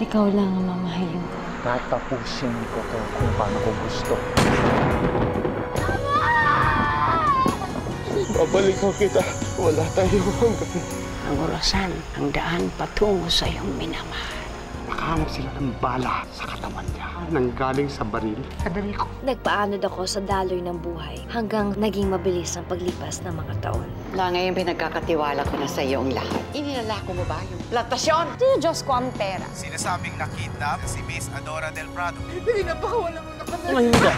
Ikaw lang ang mamahalin ko. Tatapusin ko to kung paano ko gusto. Babalik ko kita. Wala tayong hanggan. Ang orasan, ang daan patungo sa iyong minamahal. Nakahanap sila ng bala sa katawan niya. Nanggaling sa baril. Kadali ko. Nagpaanod ako sa daloy ng buhay hanggang naging mabilis ang paglipas ng mga taon. Na ngayon pinagkakatiwala ko na sa iyong lahat. Inilalako mo ba yung plantasyon? Sino Diyos ko ang pera? Sinasabing nakidnap si Miss Adora Del Prado. Hindi, napakawala mo na kami. Mahinda.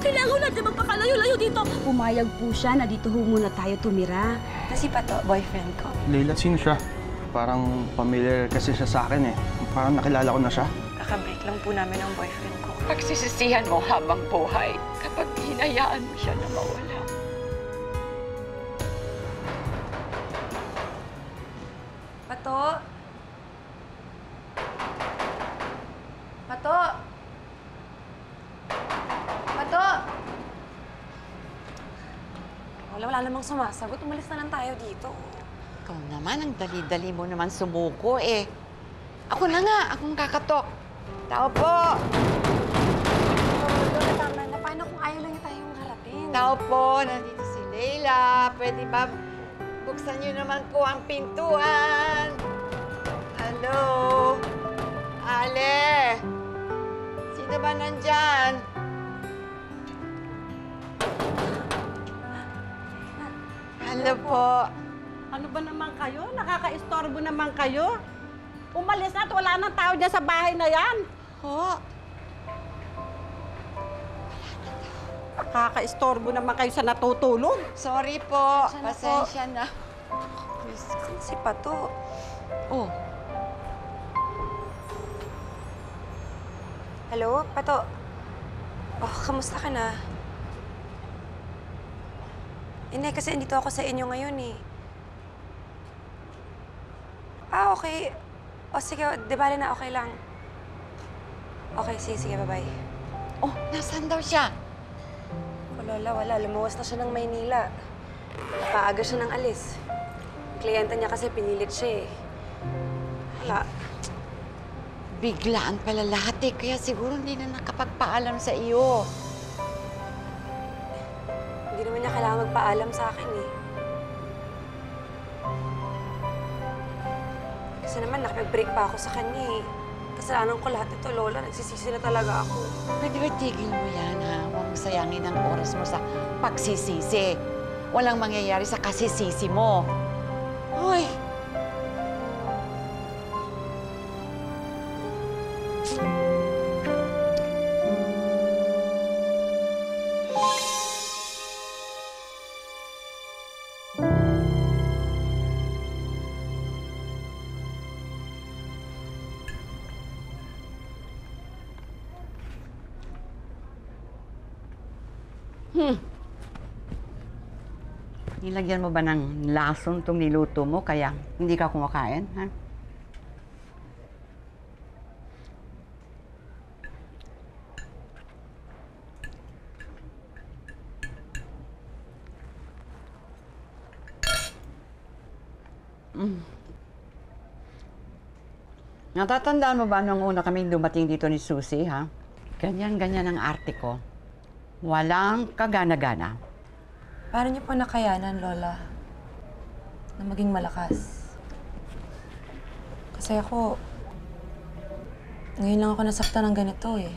Kailangan natin magpakalayo-layo dito. Pumayag po siya na dito ho muna tayo tumira. Si Pato, boyfriend ko. Leila, sino siya? Parang familiar kasi siya sa akin eh. Parang nakilala ko na siya. Kakabreak lang po namin ang boyfriend ko. Pagsisisihan mo habang buhay kapag hinayaan mo siya na mawala. Pato? Pato? Pato? Wala namang sumasagot. Umalis na lang tayo dito. Ikaw naman, ang dali-dali mo naman sumuko eh. Ako na nga, akong kakatok. Tao po! Lola, tama na. Paano kung ayaw lang niya tayong harapin? Tao po, nandito si Leila. Pwede ba buksan niyo naman po ang pintuan? Hello? Ale? Sino ba nandyan? Hello po. Ano ba naman kayo? Nakaka-istorbo naman kayo? Umalis na at wala nang tao dyan sa bahay na yan. Ho? Nakaka-istorbo naman kayo sa natutulog. Sorry po. Sana po. Pasensya na. Si Pato. Oh, Hello, Pato. Oh, kamusta ka na? Hindi, kasi andito ako sa inyo ngayon eh. Ah, okay. O sige, di bale na, okay lang. Okay, sige, bye-bye. oh, nasaan daw siya? Oh, Lola, wala. Lumuwas na siya ng Maynila. Napaaga siya ng alis. Kliyenta niya kasi pinilit siya eh. Wala. Biglaan pala lahat eh, kaya siguro hindi na nakapagpaalam sa iyo. Hindi naman niya kailangan magpaalam sa akin eh. Kasi naman nakipag-break pa ako sa kanya eh. Kasalanan ko lahat ito, Lola. Nagsisisi na talaga ako. Pwede ba tigil mo yan, ha? Huwag mo sayangin ang oras mo sa pagsisisi. Walang mangyayari sa kasisisi mo. Hoy! Nilagyan mo ba ng lason itong niluto mo kaya hindi ka kumakain, ha? Natatandaan mo ba nung una kaming dumating dito ni Susie, ha? Ganyan-ganyan ang arte ko. Walang kagana-gana. Paano niyo po nakayanan, Lola, na maging malakas? Kasi ako, ngayon lang ako nasaktan ng ganito eh.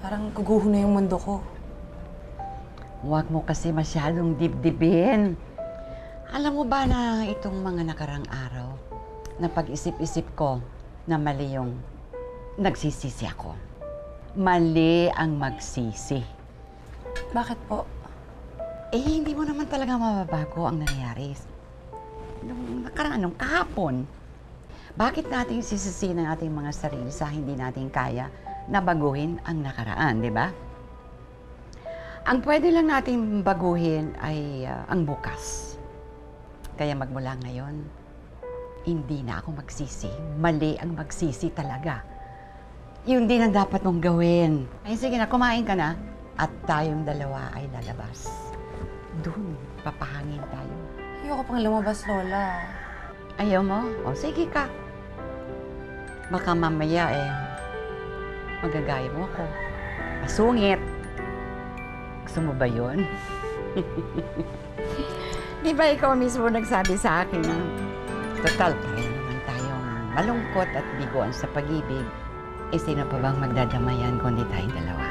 Parang guguho na yung mundo ko. Huwag mo kasi masyadong dibdibin. Alam mo ba na itong mga nakarang araw, na pag-isip-isip ko na mali yung nagsisisi ako. Mali ang magsisi. Bakit po? Eh, hindi mo naman talaga mababago ang nangyari. Nung nakaraan, nung kahapon. Bakit natin sisisihin ang ating mga sarili sa hindi natin kaya na baguhin ang nakaraan, di ba? Ang pwede lang natin baguhin ay ang bukas. Kaya magmula ngayon, hindi na ako magsisi. Mali ang magsisi talaga. Yun din ang dapat mong gawin. Ay, sige na, kumain ka na. At tayong dalawa ay lalabas. Doon, papahangin tayo. Ayoko pang lumabas, Lola. Ayaw mo? O, sige ka. Baka mamaya magagaya mo ako. Masungit. Gusto mo ba yun? Di ba ikaw mismo nagsabi sa akin na total, pareho naman tayong malungkot at biguan sa pag-ibig. Sino pa bang magdadamayan kundi tayong dalawa?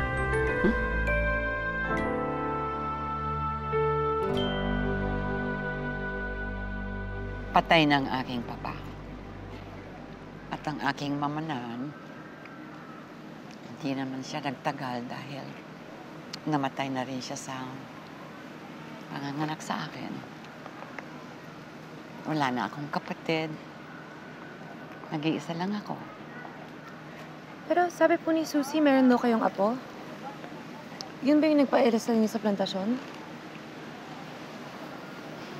Patay ng aking papa. At ang aking mama naman, hindi naman siya nagtagal dahil namatay na rin siya sa panganganak sa akin. Wala na akong kapatid. Nag-iisa lang ako. Pero sabi po ni Susie, meron daw kayong apo? Yun ba yung nagpa-erasal niyo sa plantasyon?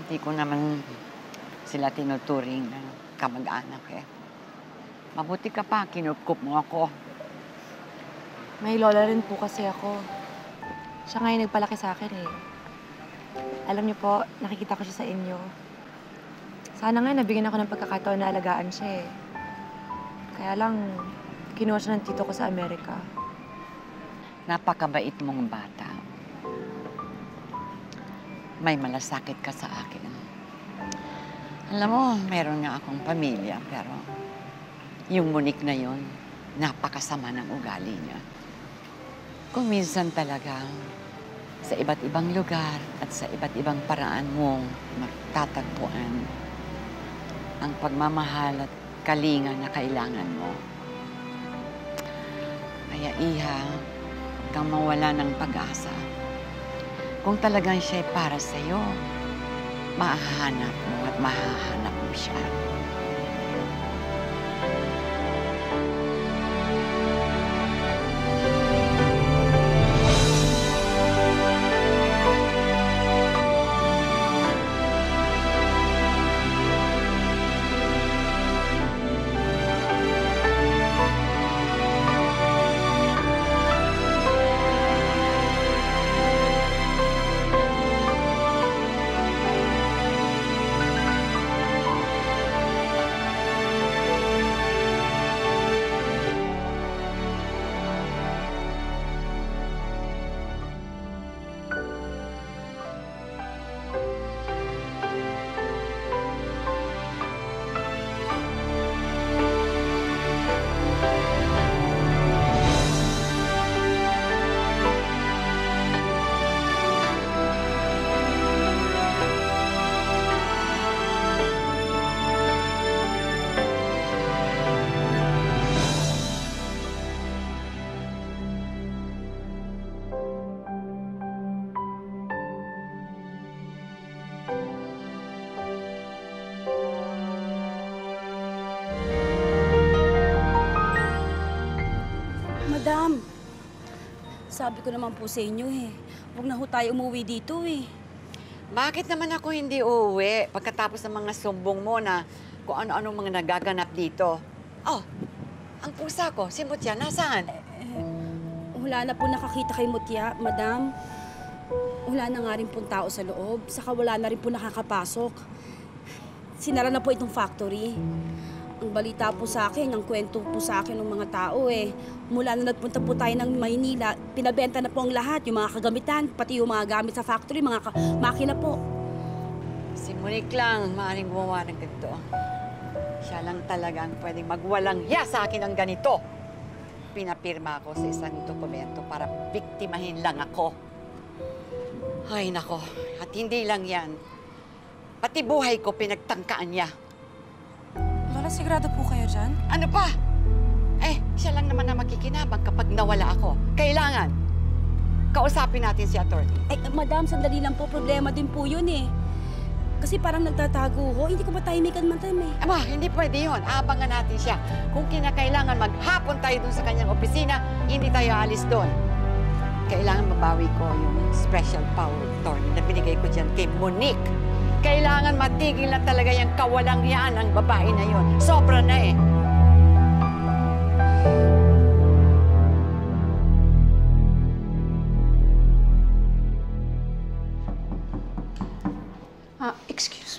Hindi ko naman sila tinuturing na kamag-anak Mabuti ka pa, kinupkup mo ako. May lola rin po kasi ako. Siya nga yung nagpalaki sa akin Alam niyo po, nakikita ko siya sa inyo. Sana nga nabigyan ako ng pagkakataon na alagaan siya Kaya lang, kinuha siya ng tito ko sa Amerika. Napakabait mong bata. May malasakit ka sa akin. Alam mo, meron nga akong pamilya, pero yung Monique na yon, napakasama ng ugali niya. Kung minsan talaga, sa iba't ibang lugar at sa iba't ibang paraan mong magtatagpuan ang pagmamahal at kalinga na kailangan mo. Kaya iha, huwag kang mawala ng pag-asa. Kung talagang siya'y para sa'yo, mahahanap mo at mahahanap mo siya. Madam, sabi ko naman po sa inyo huwag na ho tayo umuwi dito Bakit naman ako hindi uuwi pagkatapos ng mga sumbong mo na kung ano-anong mga nagaganap dito? Oh, ang pusa ko, si Mutya, nasaan? Wala na po nakakita kay Mutya, madam. Wala na nga rin pong tao sa loob, saka wala na rin po nakakapasok. Sinara na po itong factory. Ang balita po sa akin, ang kwento po sa akin ng mga tao mula na nagpunta po tayo ng Maynila, pinabenta na po ang lahat, yung mga kagamitan, pati yung mga gamit sa factory, mga makina po. Si Monique lang, maaaring gumawa ng ganito. Siya lang talagang pwedeng magwalang hiya sa akin ng ganito. Pinapirma ako sa isang dokumento para biktimahin lang ako. Ay, nako. At hindi lang yan. Pati buhay ko pinagtangkaan niya. Lola, sigurado po kayo dyan? Ano pa? Siya lang naman na makikinabang kapag nawala ako. Kailangan. Kausapin natin si attorney. Madam, sandali lang po, problema din po yun Kasi parang nagtatago ho, hindi ko matahimikan madam Aba, hindi pwede yun. Abangan natin siya. Kung kinakailangan maghapon tayo dun sa kanyang opisina, hindi tayo alis doon. Kailangan mabawi ko yung special power attorney na binigay ko dyan kay Monique. Kailangan matigil na talaga yung kawalang-yaan ng babae na yun. Sobra na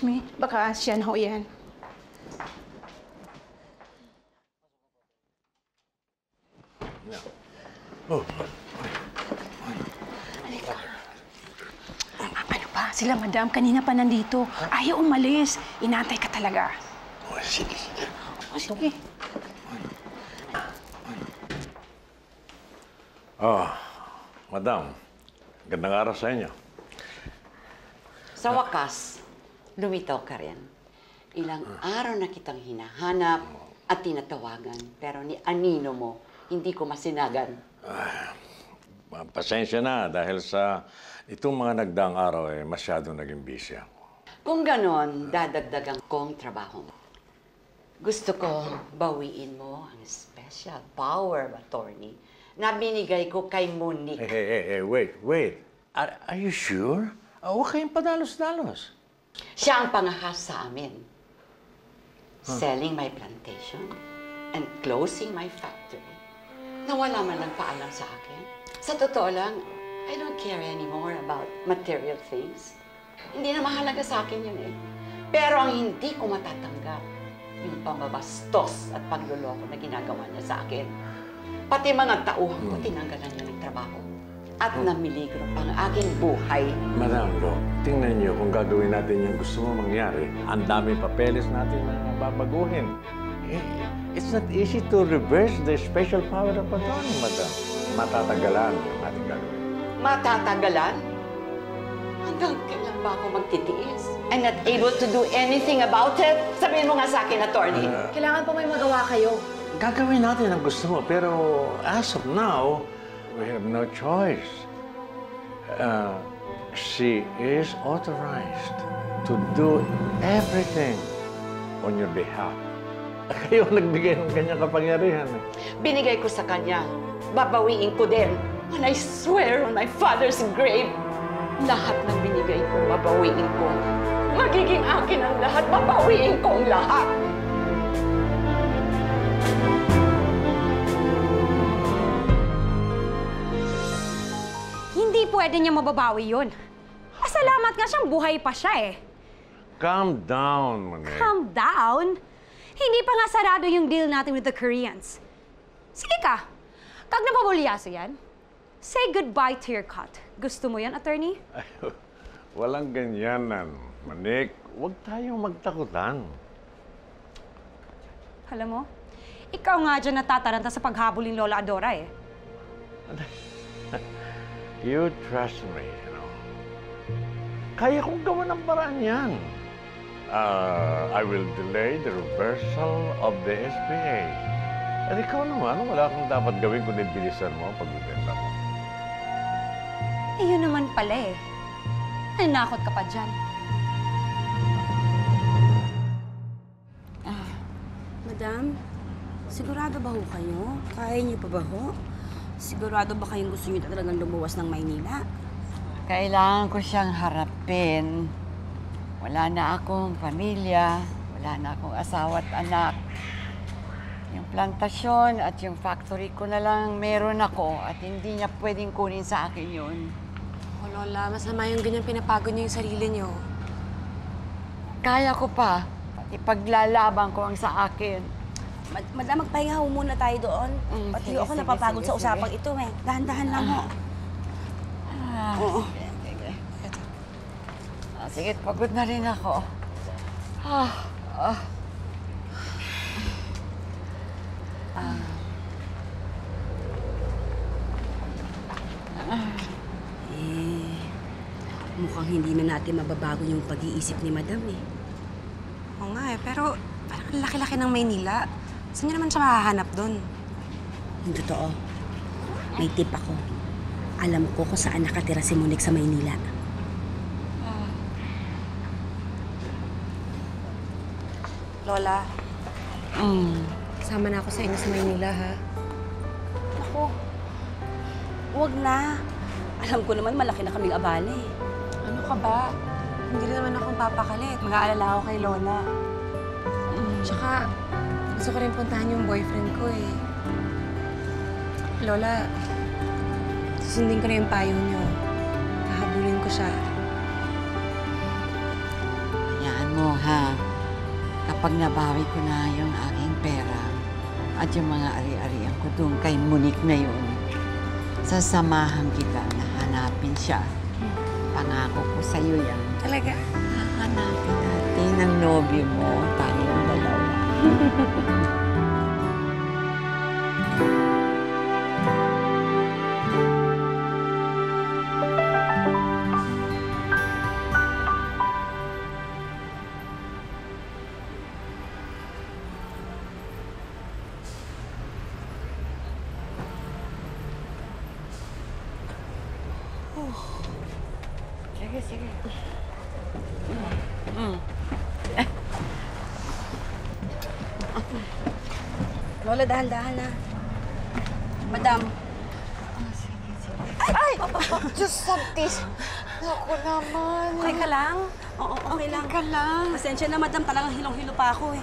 Excuse me, baka siya na ho yan. Ano ba? Sila, madam, kanina pa nandito. Ayaw umalis. Inantay ka talaga. Sige, sige. Sige. Madam, gandang araw sa inyo. Sa wakas, lumitaw ka rin. Ilang araw na kitang hinahanap at tinatawagan, pero ni anino mo, hindi ko masinagan. Pasensya na dahil sa itong mga nagdaang araw masyadong naging busy ako. Kung ganon, dadagdagan kong trabaho mo. Gusto ko bawiin mo ang special power of attorney na binigay ko kay Monique. Wait. Are you sure? Huwag kayong padalos-dalos. Siya ang pangahas sa amin. Selling my plantation and closing my factory. Nawala man lang paalam sa akin. Sa totoo lang, I don't care anymore about material things. Hindi na mahalaga sa akin yun eh. Pero ang hindi ko matatanggap, yung pambabastos at pagluloko na ginagawa niya sa akin. Pati mga tauhan ko, tinanggalan niya ng trabaho. At namiligro pang aking buhay. Madam Lo, tingnan niyo kung gagawin natin yung gusto mo mangyari. Ang daming papeles natin na babaguhin. It's not easy to reverse the special power of attorney, madam. Matatagalan yung ating gagawin. Matatagalan? Hanggang kailan ba ako magtitiis? I'm not able to do anything about it? Sabihin mo nga sa akin, attorney. Kailangan po may magawa kayo. Gagawin natin ang gusto mo, pero as of now, we have no choice. She is authorized to do everything on your behalf. Kayo nagbigay ng kanyang kapangyarihan. Binigay ko sa kanya. Babawiin ko din. And I swear on my father's grave, lahat ng binigay ko, babawiin ko. Magiging akin ang lahat, babawiin ko ang lahat. Hindi pwede niya mababawi yun. Pasalamat nga siyang buhay pa siya eh. Calm down, Monique. Calm down? Hindi pa nga sarado yung deal natin with the Koreans. Sige ka, kag napabulyaso yan. Say goodbye to your cut. Gusto mo yan, attorney? Ay, walang ganyanan, Monique. Huwag tayong magtakutan. Alam mo, ikaw nga dyan natataranta sa paghabol ni Lola Adora eh. You trust me, you know. Kaya kong gawa ng paraan yan. I will delay the reversal of the SPA. At ikaw naman, wala kang dapat gawin kundi bilisan mo ang pagbibenta mo. Eh, yun naman pala eh. Nanakot ka pa dyan. Madam, sigurado ba ho kayo? Kaya niyo pa ba ho? Sigurado ba kayong gusto niyo talagang lumuwas ng Maynila? Kailangan ko siyang harapin. Wala na akong pamilya, wala na akong asawa at anak. Yung plantasyon at yung factory ko na lang meron ako at hindi niya pwedeng kunin sa akin yun. Oh, Lola, masama yung ganyan pinapagod niyo yung sarili niyo. Kaya ko pa, pati paglalaban ko ang sa akin. Madam, magpahinga ho muna tayo doon. Pati sige, ako sige, napapagod sige, sa usapang ito eh. Dahan-dahan lang ho. Oo. Sige, pagod na rin ako. Mukhang hindi na natin mababago yung pag-iisip ni Madam eh. Oo nga pero parang ang laki-laki ng Maynila. Saan niyo naman siya mahahanap doon? Yung totoo, may tip ako. Alam ko kung saan nakatira si Monique sa Maynila. Lola, kasama na ako sa inyo sa Maynila, ha? Ako, huwag na. Alam ko naman malaki na kaming abala eh. Ano ka ba? Hindi rin naman akong papakalit. Mag-aalala ako kay Lola. Tsaka, gusto ko rin puntahan yung boyfriend ko eh. Lola, susundin ko na yung payo niyo. Hahabulin ko siya. Hayaan mo, ha? Kapag nabawi ko na yung aking pera, At yung mga ari-arian ko doon kay Monique na yun, sasamahan kita na hanapin siya. Pangako ko sa'yo yan. Talaga? Hahanapin natin ang nobyo mo, tayong dalawa. Sige, sige. Lola, dahan-dahan na. Madam, Ay! Diyos santis! Naku naman. okay ka lang? Oo, okay lang. Ka lang. Pasensya na, madam. Talagang hilong-hilo pa ako eh.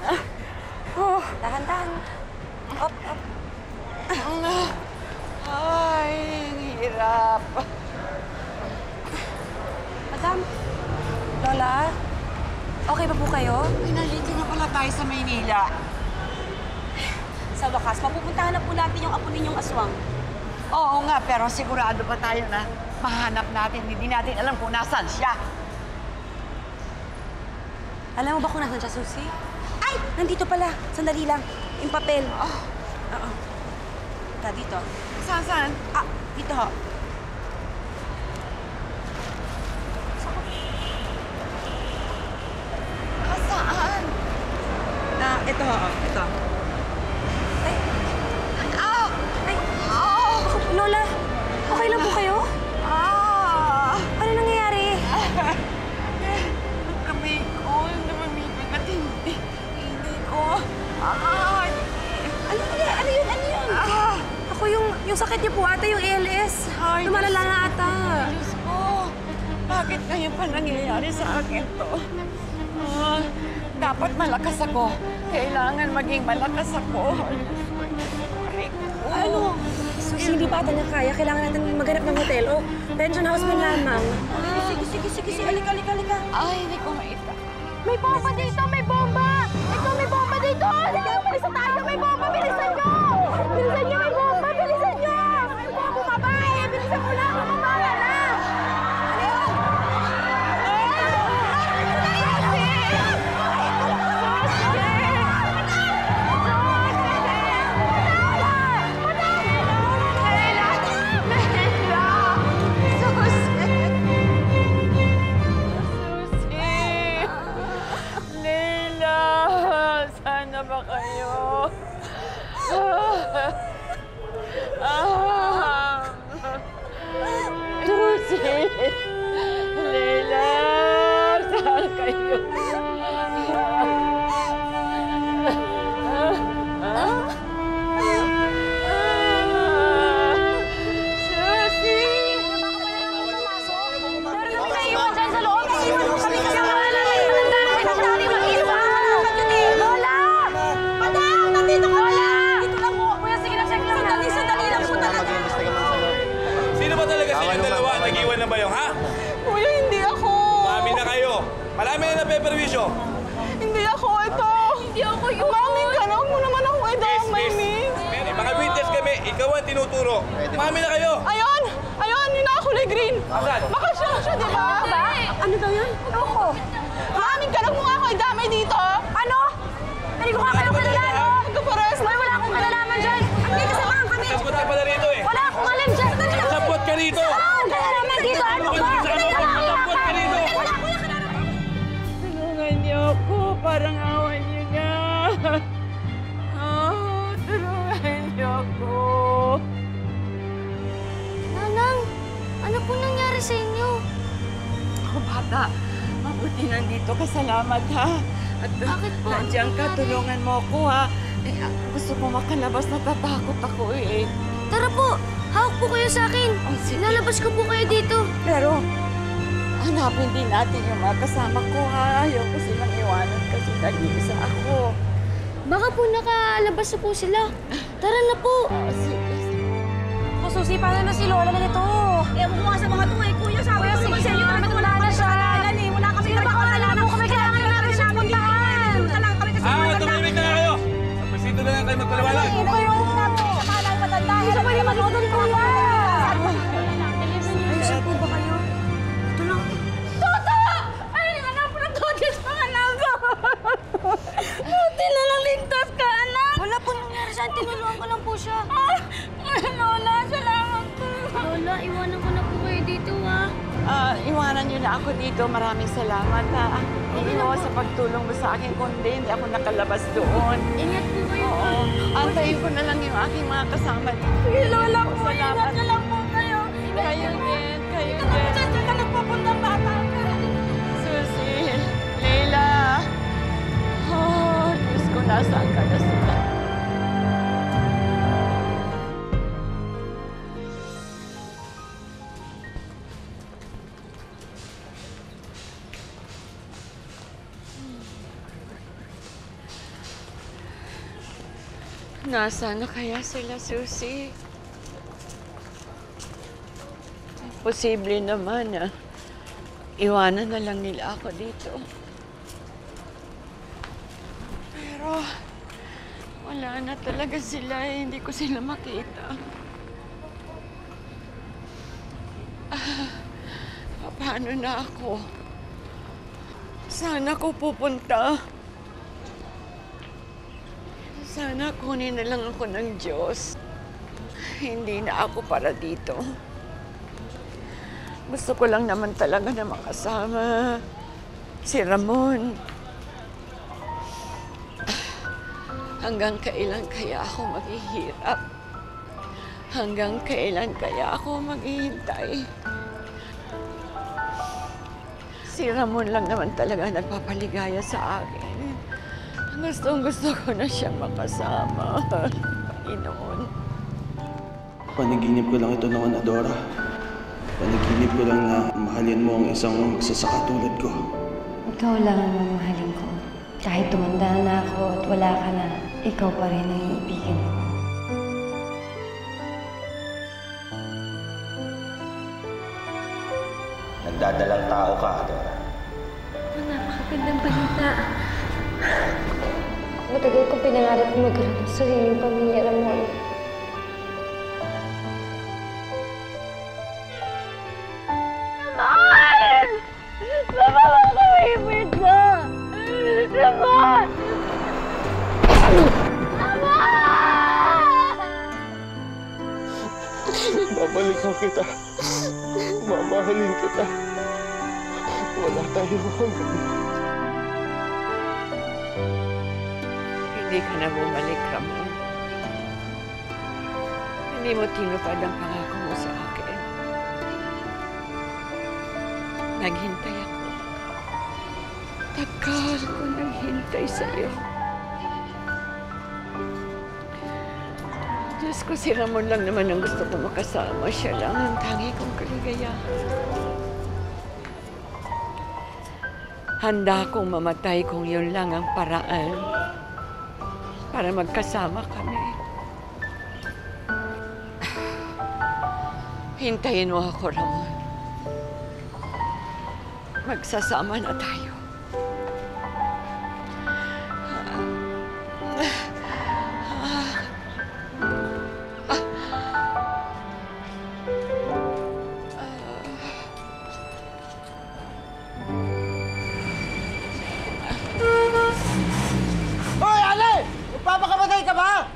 Dahan-dahan. Up, up. Ay, ang hirap. Madam, Lola, okay pa po kayo? Ay, nandito na pala tayo sa Maynila. Sa wakas, mapupuntahan na po natin yung apo ninyong aswang. Oo nga, pero sigurado pa tayo na mahanap natin. Hindi natin alam kung nasaan siya. Alam mo ba kung nasan siya, Susie? Ay! Nandito pala. Sandali lang. Yung papel. Oo. Dito. Saan? Ah, dito ho. Saan? Ito ho. Ito. Ay! Ah! Ay! Ah! Lola, okay lang po kayo? Ah! Ano nangyayari? Ang kamay ko, namamibig at hindi ko. Ay! Ano yun? Ah! Ako yung sakit niyo po ata, yung ALS. Ay, Lumalala na ata. Diyos ko, bakit ngayon pa nangyayari sa akin to? Ah, dapat malakas ako. Kailangan maging malakas ako. Ano? Susie, hindi pa ata niya kaya. Kailangan natin maghanap ng hotel. O, pension house man lamang. Sige. Halika. Ay, hindi ko maita. May bomba dito! May bomba! Ito, may bomba dito! Sige, umalisa tayo! May bomba! Bilisan nyo! Bilisan nyo! May bomba! Bilisan nyo! May bomba! Bumaba eh! Bilisan mo lang! Mamaya na! Sana ba kayo? Lucy! Leila! Saan kayo? Nag-iwan na ba yung, ha? Kuya, hindi ako. Marami na kayo. Marami na napeperwisyo. Hindi ako ito. Hindi ako yun. Umamin ka na. Huwag mo naman ako idamay, miss. May mga witness kami. Ikaw ang tinuturo. Marami na kayo. Ayun, yun na ako ni Green. Asan? Baka siya, di ba? Ano daw yan? Ako. Umamin ka na. Huwag mo nga ako idamay dito. Ano? Hindi ko kakayong kalalaman. Nagkapares. Wala akong kalalaman dyan. Hindi kasamahan kami. Sabot ka pala rito eh. Wala akong alam dyan. Sabot ka rito. Kalalaman dito. Ano ba? Sabot ka rito. Tulungan niyo ako. Parang awan niyo na. Tulungan niyo ako. Nanang, ano po nangyari sa inyo? Ako, bata. Mabuti nandito ka. Salamat, ha? At Bakit po? nandiyan ka. Tulungan mo ako, ha? Gusto ko makalabas. Natatakot ako, eh. Tara po, hawak po kayo sa akin. Sige. Lalabas ko po kayo dito. Pero, hanapin din natin yung mga kasama ko, ha? Ayoko silang iwanan kasi nag-iisa ako. Baka po nakalabas na po sila. Tara na po. Sige. O, Susie, paano na si Lola na nito? Ewan ko nga sa mga to eh. Kuya, sabi ko naman sa inyo namin wala na siya. Wala kami nagkakalanan po kami. Kailangan namin siya puntahan. Tumimik na kayo. Sa presinto na lang kayo magpaliwanag. Iwanan niyo na ako dito. Maraming salamat, ha. Hindi mo sa pagtulong mo sa akin, kundi hindi ako nakalabas doon. Ingat po kayo. Oo. Antayin ko na lang yung aking mga kasama dito. Sige, Lola po. Salamat. Ingat na lang po kayo. Kayo din. Kayo Ikaw na din. dyan ka nagpapuntang bata ka. Susie, Leila. Oh, Diyos ko, nasaan ka na sila? Nasaan na kaya sila, Susie? Posible naman na iwanan na lang nila ako dito. Pero wala na talaga sila eh. Hindi ko sila makita. Paano na ako? Saan ako pupunta? Sana kunin na lang ako ng Diyos. Hindi na ako para dito. Gusto ko lang naman talaga na makasama si Ramon. Hanggang kailan kaya ako maghihirap? Hanggang kailan kaya ako maghihintay? Si Ramon lang naman talaga nagpapaligaya sa akin. Gusto ko na siya makasama, Panginoon. Panaginip ko lang ito noon, Adora. Panaginip ko lang na mahalin mo ang isang magsasaka tulad ko. Ikaw lang ang mamahalin ko. Kahit tumanda na ako at wala ka na, ikaw pa rin ang iibigin ko. Nagdadalang tao ka, Adora. Napakagandang balita. Matagal kong pinangarap na magkaroon ng sariling pamilya, Ramon. Ramon! Ramon, kumipit na! Ramon! Babalikan kita. Mamahalin kita. Wala tayong hanggang. Hindi ka na bumalik, Ramon. Hindi mo tinupad ang pangako mo sa akin. Naghintay ako. Tagal ko naghintay sa'yo. Diyos ko, si Ramon lang naman ang gusto ko makasama. Siya lang ang tangi kong kaligayahan. Handa akong mamatay kung yun lang ang paraan para magkasama kami. Hintayin mo ako, Ramon. Magsasama na tayo. Hoy, Ale! Magpapakamatay ka ba?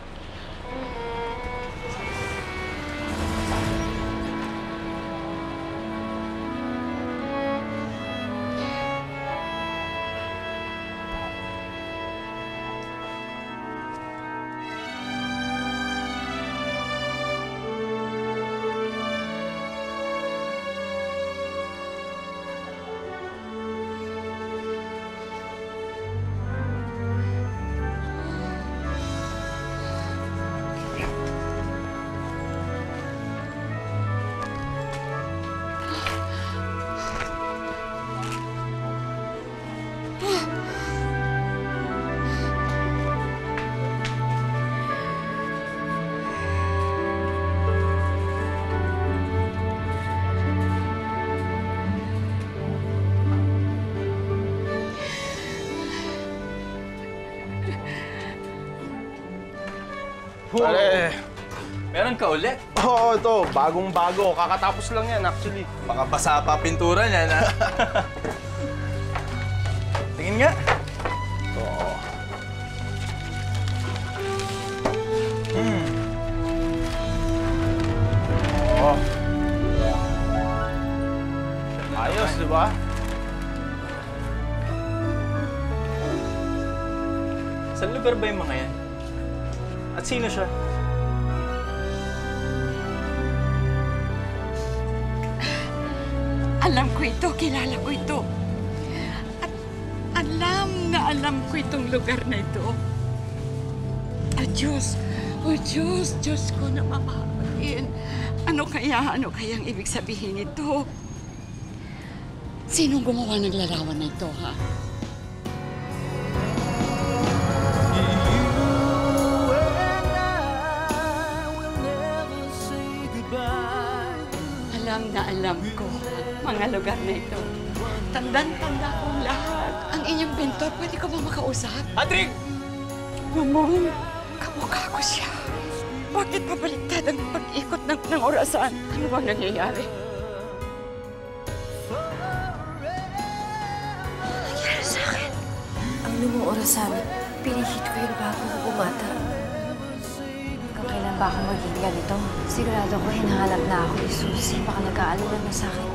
Pare, meron ka ulit? Oo, ito. Bagong-bago. Kakatapos lang yan, actually. Baka basa pa pintura niyan, ha? Tingin nga. Oo. Oo. Saan lugar ba yung mga yan? At sino siya? Alam ko ito, kilala ko ito. At alam ko itong lugar na ito. Oh Diyos ko na mamahalin. Ano kayang ibig sabihin nito? Sinong gumawa ng larawan na ito, ha? Alam ko mga lugar na ito. Tandang-tanda kong lahat. Ang inyong pintor, pwede ko ba makausap? Patrick! Mamang, kamukha ko siya. Bakit pabaliktad ang pag-ikot ng orasan? Ano bang nangyayari? Nangyari sa akin. Ang lumang orasan, pinihit ko yun bago ko bumata. Kung kailan ba ako magiging ganito, sigurado ko hinahanap na ako ni Susie. Baka nag-aalala na sa akin.